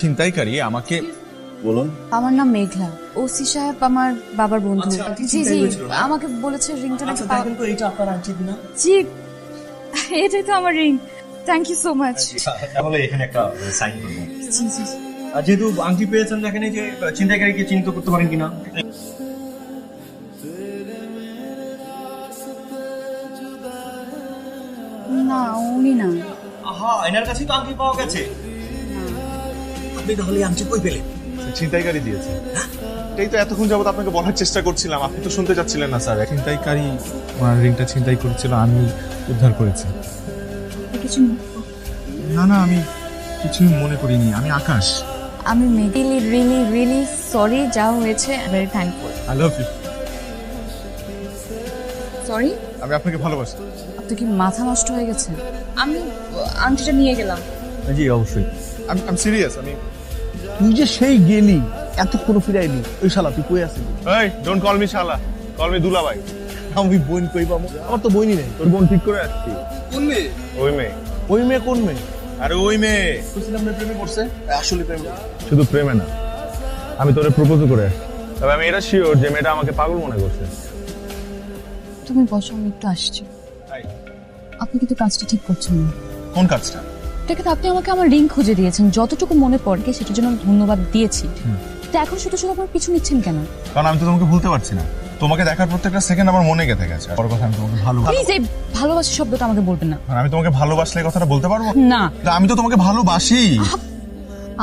ছিনতাইকারী আমাকে বলুন। আমার নাম মেঘলা, ওসি সাহেব আমার বাবার বন্ধু। জি জি, আমাকে বলেছে রিংটা নাকি দেখেন তো এইটা আপনার আংটি না? জি, এটাই তো আমার ring. Thank you so much. তাহলে এখানে একটা সাইন করব। জি জি। আর যেহেতু আংটি পেয়েছেন, দেখেন এই যে ছিনতাইকারীকে চিহ্নিত করতে পারেন কিনা। না, উনি না। আহা, এনার কাছেই তো আংটি পাওয়া গেছে। আপনি তাহলে আংটি কই পেলেন? ছিনতাইকারী দিয়েছে। এটাই তো এতক্ষণ যাবত আপনাকে বলার চেষ্টা করছিলাম, আপনি তো শুনতে চাচ্ছিলেন না স্যার। ছিনতাইকারী আমার রিংটা ছিনতাই করেছিল, আমি উদ্ধার করেছি। কিছু না না, আমি কিছুই মনে করিনি। আমি আকাশ। আমি রিয়েলি রিয়েলি রিয়েলি সরি, যা হয়েছে very thankful. I love you. Sorry. আমি আপনাকে ভালোবাসি। আপনার কি মাথা নষ্ট হয়ে গেছে? আমি আংটিটা নিয়ে গেলাম। জি অবশ্যই। আমি সিরিয়াস। আমি তুই যে সেই গেলি এতক্ষণ ফিরাইলি, ওই শালা তুই কই আসিলি? এই ডোন্ট কল মি শালা, কল মি দুলাভাই। আমি বোন কই পাবো? আমার তো বোনই নেই। তোর বোন ঠিক করে আসছি। কোন মেয়ে? ওই মেয়ে। ওই মেয়ে কোন মেয়ে? আরে ওই মেয়ে। বুঝলাম না, প্রেমে পড়ছে? আসলে প্রেম না। শুধু প্রেমে না, আমি তোরে প্রপোজ করে আসছি। তবে আমি এটা শিওর যে মেয়েটা আমাকে পাগল মনে করছে। তুমি বসো, আমি একটু আসছি। আপনি কিন্তু কাজটা ঠিক করছেন না। কোন কাজটা? দেখেন, আপনি আমাকে আমার রিং খুঁজে দিয়েছেন, যতটুকু মনে পড়ে সেটার জন্য আমি ধন্যবাদ দিয়েছি। তো এখন শুধু শুধু আপনার পিছু নিচ্ছেন কেন? কারণ আমি তো তোমাকে ভুলতে পারছি না। তোমাকে দেখার প্রত্যেকটা সেকেন্ড আমার মনে গেঁথে গেছে। পর কথা, আমি তোমাকে ভালোবাসি। প্লিজ এই ভালোবাসা শব্দটা আমাকে বলবেন না। আমি তোমাকে ভালোবাসলে কথাটা বলতে পারবো না। আমি তো তোমাকে ভালোবাসি।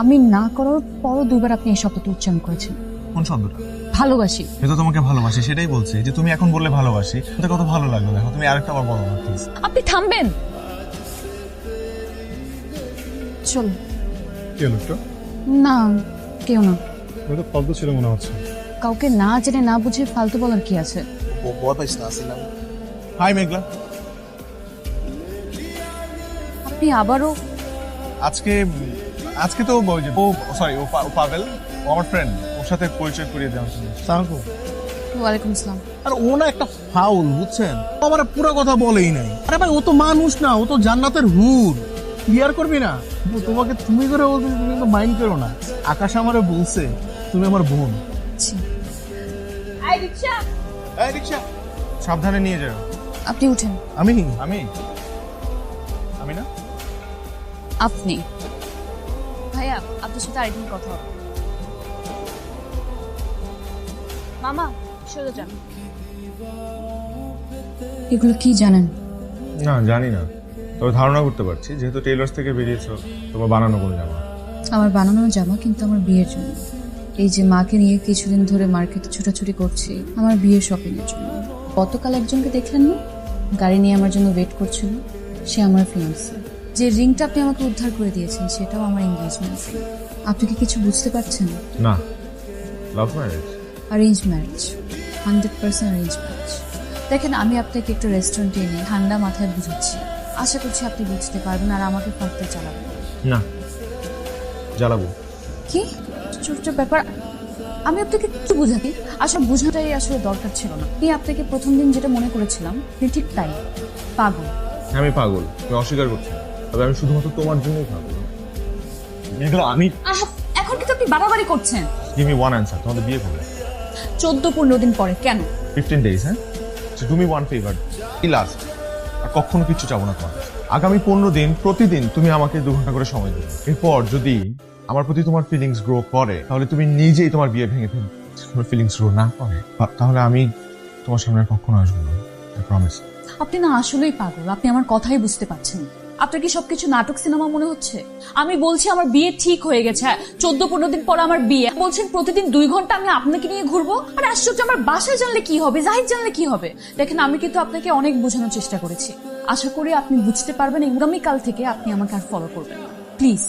আমি না করার পরও দুইবার আপনি এই শব্দটা উচ্চারণ করেছেন। কোন শব্দটা? ভালোবাসি। আমি তো তোমাকে ভালোবাসি, সেটাই বলছি যে তুমি এখন বললে ভালোবাসি, তো কত ভালো লাগলো। দেখো, তুমি আরেকটা বার বলো না প্লিজ। আপনি থামবেন? চলো। কে লোকটা? না, কেউ না। তুমি তো ফালতু ছিল মনে হচ্ছে। কাউকে না জেনে না বুঝে ফালতু বলার কি আছে? বড় পাইছ না আসিলাম। হাই মেঘলা। আপনি আবারও? আজকে তো ওই যে ও সরি ও পাভেল, ও আমার ফ্রেন্ড, ওর সাথে পরিচয় করিয়ে দেওয়ার জন্য। সালাম। ওয়ালাইকুম আসসালাম। আর ও না একটা ফাউল, বুঝছেন? ও আমার পুরো কথা বলেই নাই। আরে ভাই, ও তো মানুষ না, ও তো জান্নাতের হুর। ক্লিয়ার করবি না? তোমাকে তুমি করে বলতে, তুমি তো মাইন্ড করো না। আকাশ আমারে বলছে তুমি আমার বোন। এই রিকশা, এই রিকশা সাবধানে নিয়ে যাও। আপনি উঠেন। আমি আমি আমি না আপনি ভাইয়া, আপনার সাথে আরেকদিন কথা হবে। মামা সরে যান। এগুলো কি জানেন? না, জানি না, তবে ধারণা করতে পারছি যেহেতু টেইলার্স থেকে বেরিয়েছো, তোমার বানানো কোনো জামা। আমার বানানো জামা, কিন্তু আমার বিয়ের জন্য। এই যে মাকে নিয়ে কিছুদিন ধরে মার্কেটে ছুটাছুটি করছি আমার বিয়ের শপিং এর জন্য। গতকাল একজনকে দেখলেন না, গাড়ি নিয়ে আমার জন্য ওয়েট করছিল, সে আমার ফিয়ান্সে। যে রিংটা আপনি আমাকে উদ্ধার করে দিয়েছেন সেটাও আমার এনগেজমেন্ট রিং। আপনি কি কিছু বুঝতে পারছেন? না, love marriage. Arrange marriage, 100% arrange marriage. দেখেন, আমি আপনাকে একটা রেস্টুরেন্টে এনে ঠান্ডা মাথায় বুঝাচ্ছি, আশা করছি আপনি বুঝতে পারবেন আর আমাকে ফাঁকতে চালাবেন না, জ্বালাবো। কি ছোট ব্যাপার? আমি আপনাকে একটু বুঝাতি, আসলে বোঝাটাই আসলে দরকার ছিল না। আমি আপনাকে প্রথম দিন যেটা মনে করেছিলাম ঠিক তাই, পাগল। আমি পাগল, আমি অস্বীকার করছি না, তবে আমি শুধুমাত্র তোমার জন্যই পাগল। এগুলো আমি এখন কিন্তু আপনি বাড়াবাড়ি করছেন। গিভ মি ওয়ান অ্যান্সার, তোমাদের বিয়ে করবে 14-15 দিন পরে। কেন? 15 days। হ্যাঁ, তুমি ওয়ান ফেভার, এই লাস্ট, আর কখনো কিছু চাবো না তোমার। আগামী 15 দিন প্রতিদিন তুমি আমাকে 2 ঘন্টা করে সময় দেবে। এরপর যদি আমার প্রতি তোমার ফিলিংস গ্রো করে, তাহলে তুমি নিজেই তোমার বিয়ে ভেঙে ফেলবে। তোমার ফিলিংস গ্রো না করে, তাহলে আমি তোমার সামনে কখনো আসবো না, আই প্রমিস। আপনি না আসলেই পাগল, আপনি আমার কথাই বুঝতে পারছেন না। আপনার কি সবকিছু নাটক সিনেমা মনে হচ্ছে? আমি বলছি আমার বিয়ে ঠিক হয়ে গেছে, 14-15 দিন পর আমার বিয়ে, বলছেন প্রতিদিন 2 ঘন্টা আমি আপনাকে নিয়ে ঘুরবো। আর আশ্চর্য, আমার বাসায় জানলে কি হবে, জাহিদ জানলে কি হবে? দেখেন, আমি কিন্তু আপনাকে অনেক বোঝানোর চেষ্টা করেছি, আশা করি আপনি বুঝতে পারবেন। আগামীকাল থেকে আপনি আমাকে আর ফলো করবেন না, প্লিজ।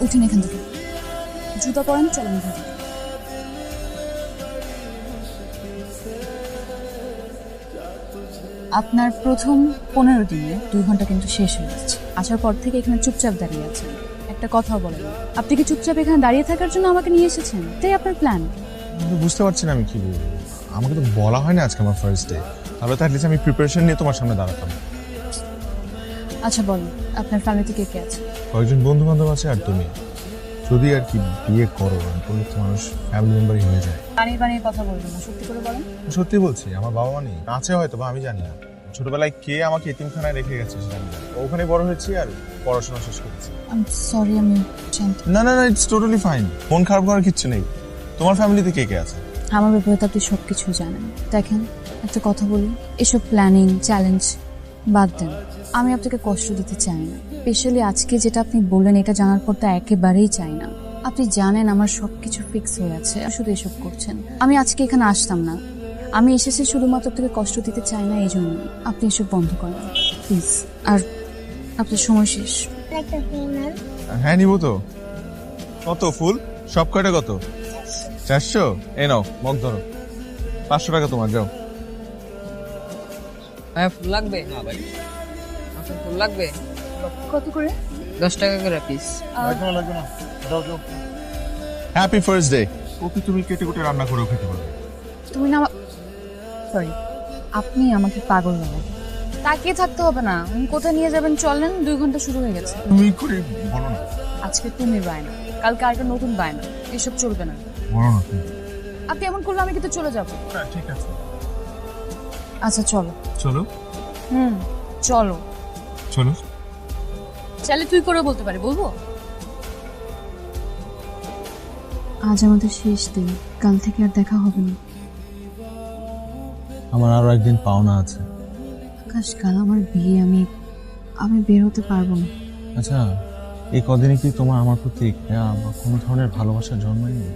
উঠেন এখান থেকে, জুতা পরেন, চলেন এখান থেকে। আপনার প্রথম 15 দিনে 2 ঘন্টা কিন্তু শেষ হয়ে যাচ্ছে। আসার পর থেকে এখানে চুপচাপ দাঁড়িয়ে আছেন, একটা কথাও বলেন না। আপনি কি চুপচাপ এখানে দাঁড়িয়ে থাকার জন্য আমাকে নিয়ে এসেছেন? এটাই আপনার প্ল্যান? আমি বুঝতে পারছি না আমি কি বলবো। আমাকে তো বলা হয় না আজকে আমার ফার্স্ট ডে, তাহলে তো অ্যাটলিস্ট আমি প্রিপারেশন নিয়ে তোমার সামনে দাঁড়াতাম। আচ্ছা বলুন, আপনার ফ্যামিলিতে কে কে আছে? কয়েকজন বন্ধু বান্ধব আছে আর তুমি। যদি আর কি বিয়ে করো তাহলে তো মানুষ ফ্যামিলি মেম্বারই হয়ে যায়। বানিয়ে বানিয়ে কথা বলবেন না, সত্যি করে বলেন। সত্যি বলছি, আমার বাবা মা নেই, আছে হয়তো বা আমি জানি না। ছোটবেলায় কে আমাকে এতিমখানায় রেখে গেছে সেটা আমি জানি। ওখানে বড় হয়েছি আর পড়াশোনা শেষ করেছি। সরি, আমি জানতে। না না না, ইটস টোটালি ফাইন। মন খারাপ করার কিচ্ছু নেই। তোমার ফ্যামিলিতে কে কে আছে? আমার ব্যাপারে তো আপনি সবকিছু জানেন। দেখেন, একটা কথা বলি, এসব প্ল্যানিং চ্যালেঞ্জ বাদ দেন। আমি আপনাকে কষ্ট দিতে চাই না, স্পেশালি আজকে যেটা আপনি বললেন এটা জানার পর তো একেবারেই চাই না। আপনি জানেন আমার সবকিছু ফিক্স হয়ে আছে, আর শুধু এসব করছেন। আমি আজকে এখানে আসতাম না, আমি এসেছি শুধুমাত্র আপনাকে কষ্ট দিতে চাই না, এই জন্য। আপনি এসব বন্ধ করেন প্লিজ। আর আপনার সময় শেষ। হ্যাঁ নিবো তো। কত ফুল? সব কয়টা কত? 400? এই নাও মগ ধরো, 500 টাকা তোমার, যাও। ভাই ফুল লাগবে? না ভাই, আপনার ফুল লাগবে? কত করে? 10 টাকা করে piece. Happy first day. Okay তুমি কেটে কুটে রান্না করেও খেতে পারবে। তুমি না, সরি, আপনি আমাকে পাগল বানাবেন। তাকিয়ে থাকতে হবে না, উনি কোথায় নিয়ে যাবেন চলেন, 2 ঘন্টা শুরু হয়ে গেছে। তুমি করে বলো না। আজকে তুমি বায়না, কালকে আরেকটা নতুন বায়না, এসব চলবে না। বলো না তুমি। আপনি এমন করলে আমি কিন্তু চলে যাব। হ্যাঁ ঠিক আছে, আচ্ছা চলো। চলো চলো। চলো। চাইলে তুই করে বলতে পারি, বলবো? আজ আমাদের শেষ দিন, কাল থেকে আর দেখা হবে না। আমার আরো একদিন পাওনা আছে। আকাশ, কাল আমার বিয়ে, আমি বের হতে পারবো না। আচ্ছা, এই কদিনে কি তোমার আমার প্রতি কোনো ধরনের ভালোবাসার জন্মায়নি?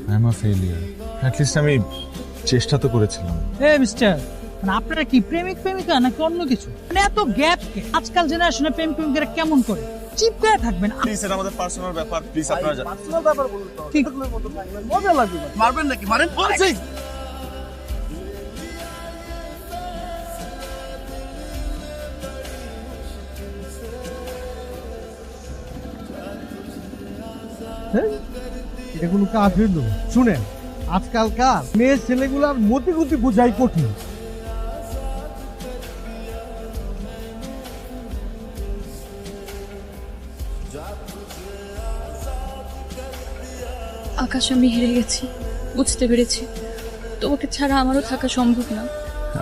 I am a failure. At least আমি চেষ্টা তো করেছিলাম। মিস্টার, মানে আপনারা কি প্রেমিক প্রেমিকা নাকি অন্য কিছু? মানে এত গ্যাপ কে? আজকাল জেনারেশনে প্রেম প্রেমিকারা কেমন করে? চিপ করে থাকবেন। প্লিজ, এটা আমাদের পার্সোনাল ব্যাপার, প্লিজ আপনারা পার্সোনাল ব্যাপার বলুন তো। ঠিক মজা লাগবে। মারবেন নাকি? মারেন বলছি। এটা কোনো কাজ হইল? শুনেন, আজকালকার মেয়ের ছেলেগুলার মতিগতি বোঝাই কঠিন। আকাশ, আমি হেরে গেছি, বুঝতে পেরেছি তোমাকে ছাড়া আমারও থাকা সম্ভব না।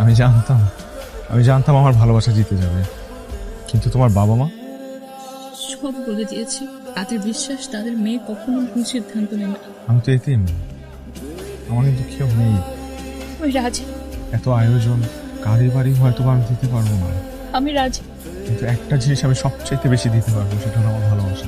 আমি জানতাম আমার ভালোবাসা জিতে যাবে, কিন্তু তোমার বাবা মা? সব বলে দিয়েছি, তাদের বিশ্বাস তাদের মেয়ে কখনো ভুল সিদ্ধান্ত নেয় না। আমি তো এতিম, আমার কিন্তু কেউ নেই। আমি রাজি। এত আয়োজন, গাড়ি বাড়ি হয়তো আমি দিতে পারবো না, আমি রাজি। কিন্তু একটা জিনিস আমি সবচাইতে বেশি দিতে পারবো, সেটা হলো আমার ভালোবাসা।